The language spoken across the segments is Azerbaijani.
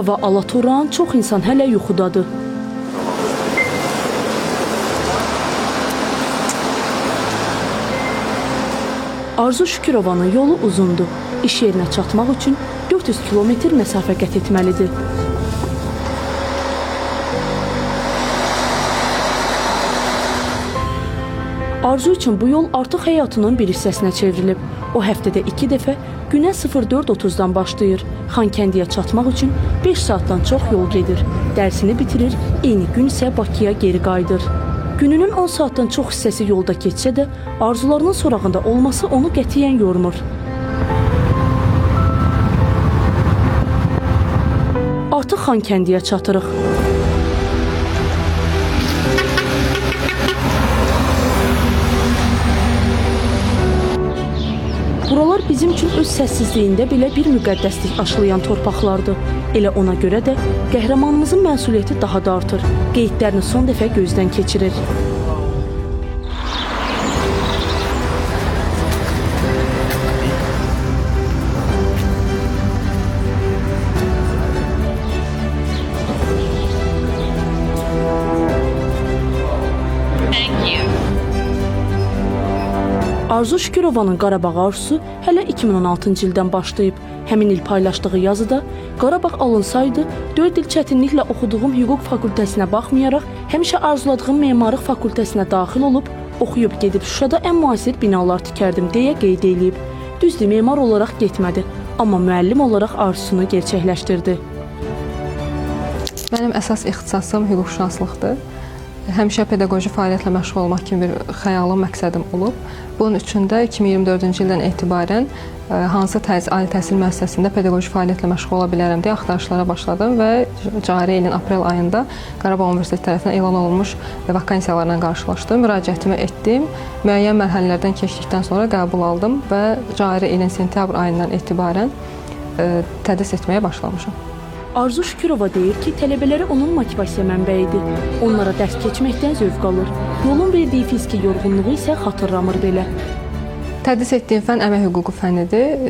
Hava alatoran, çox insan hələ yuxudadır. Arzu Şükürovanın yolu uzundur. İş yerinə çatmaq üçün 400 kilometr məsafə qət etməlidir. Arzu üçün bu yol artıq həyatının bir hissəsinə çevrilib. O həftədə 2 dəfə günə 04:30-dan başlayır. Xankəndiyə çatmaq üçün 5 saatdan çox yol gedir. Dərsini bitirir, eyni gün isə Bakıya geri qayıdır. Gününün 10 saatdan çox hissəsi yolda keçsə də, arzularının sorağında olması onu qətiyyən yormur. Artıq Xankəndiyə çatırıq. Buralar bizim üçün öz səssizliyində belə bir müqəddəslik aşılayan torpaqlardır. Elə ona görə də qəhrəmanımızın məsuliyyəti daha da artır. Qeydlərini son dəfə gözdən keçirir. Arzu Şükürovanın Qarabağ arzusu hələ 2016-cı ildən başlayıb. Həmin il paylaşdığı yazıda Qarabağ alınsaydı, 4 il çətinliklə oxuduğum hüquq fakültəsinə baxmayaraq, həmişə arzuladığım memarlıq fakültəsinə daxil olub, oxuyub gedib Şuşada ən müasir binalar tikərdim deyə qeyd edib. Düzdür, memar olaraq getmədi, amma müəllim olaraq arzusunu gerçəkləşdirdi. Mənim əsas ixtisasım hüquqşünaslıqdır. Həmişə pedaqoji fəaliyyətlə məşğul olmaq kimi bir xəyalım, məqsədim olub. Bunun üçün də 2024-cü ildən etibarən hansı ali təhsil müəssisəsində pedaqoji fəaliyyətlə məşğul ola bilərəm deyə axtarışlara başladım və cari ilin aprel ayında Qarabağ Universiteti tərəfindən elan olunmuş vakansiyalarla qarşılaşdım, müraciətimi etdim. Müəyyən mərhələlərdən keçdikdən sonra qəbul aldım və cari ilin sentyabr ayından etibarən tədris etməyə başlamışam. Arzu Şükürova deyir ki, tələbələri onun motivasiya mənbəyidir. Onlara dərs keçməkdən zövq alır. Yolun verdiyi fiziki yorğunluğu isə xatırlamır belə. Tədris etdiyim fən əmək hüququ fənnidir.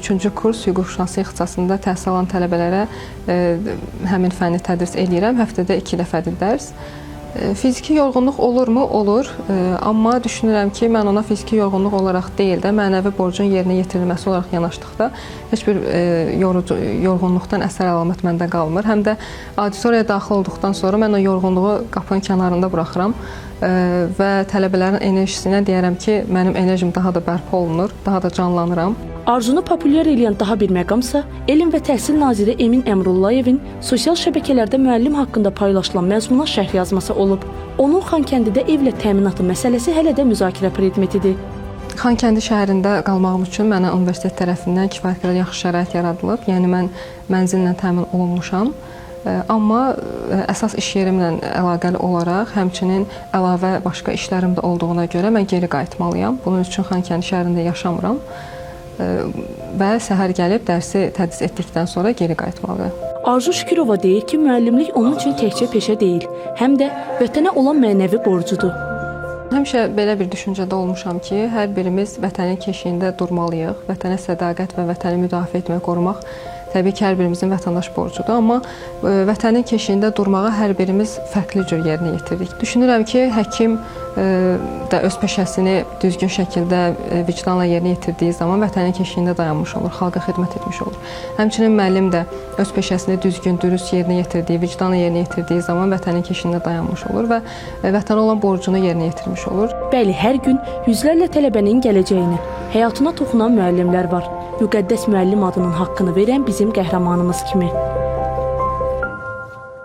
3-cü kurs hüquqşünaslığı ixtisasında təhsil alan tələbələrə həmin fənni tədris edirəm. Həftədə 2 dəfədir dərs. Fiziki yorğunluq olurmu? Olur. Amma düşünürəm ki, mən ona fiziki yorğunluq olaraq deyil də, mənəvi borcun yerinə yetirilməsi olaraq yanaşdıqda heç bir yorğunluqdan əsər əlamət məndə qalmır. Həm də auditoriyaya daxil olduqdan sonra mən o yorğunluğu qapının kənarında buraxıram və tələbələrin enerjisinə deyərəm ki, mənim enerjim daha da bərpa olunur, daha da canlanıram. Arzunu populyar edən daha bir məqamsa, Elm və Təhsil Naziri Emin Əmrullayevin sosial şəbəkələrdə müəllim haqqında paylaşılan məzmuna şərh yazması olub. Onun Xankəndidə evlə təminatı məsələsi hələ də müzakirə predmetidir. Xankəndi şəhərində qalmağım üçün mənə universitet tərəfindən kifayət qədər yaxşı şərait yaradılıb. Yəni mən mənzillə təmin olunmuşam. Amma əsas iş yerimlə əlaqəli olaraq, həmçinin əlavə başqa işlərim də olduğuna görə mən geri qayıtmalıyam. Bunun üçün Xankəndi şəhərində yaşamıram və səhər gəlib dərsi tədris etdikdən sonra geri qayıtmalıyam. Arzu Şükürova deyir ki, müəllimlik onun üçün təkcə peşə deyil, həm də vətənə olan mənəvi borcudur. Həmişə belə bir düşüncədə olmuşam ki, hər birimiz vətənin keşiyində durmalıyıq. Vətənə sədaqət və vətəni müdafiə etmək, qorumaq təbii ki, hər birimizin vətəndaş borcudur. Amma vətənin keşiyində durmağa hər birimiz fərqli cür yerinə yetirdik. Düşünürəm ki, həkim də öz peşəsini düzgün şəkildə vicdanla yerinə yetirdiyi zaman vətənin keşiyində dayanmış olur, xalqa xidmət etmiş olur. Həmçinin müəllim də öz peşəsini düzgün, dürüst yerinə yetirdiyi, vicdanla yerinə yetirdiyi zaman vətənin keşiyində dayanmış olur və vətənə olan borcunu yerinə yetirmiş olur. Bəli, hər gün yüzlərlə tələbənin gələcəyini, həyatına toxunan müəllimlər var. Müqəddəs müəllim adının haqqını verən bizim qəhrəmanımız kimi.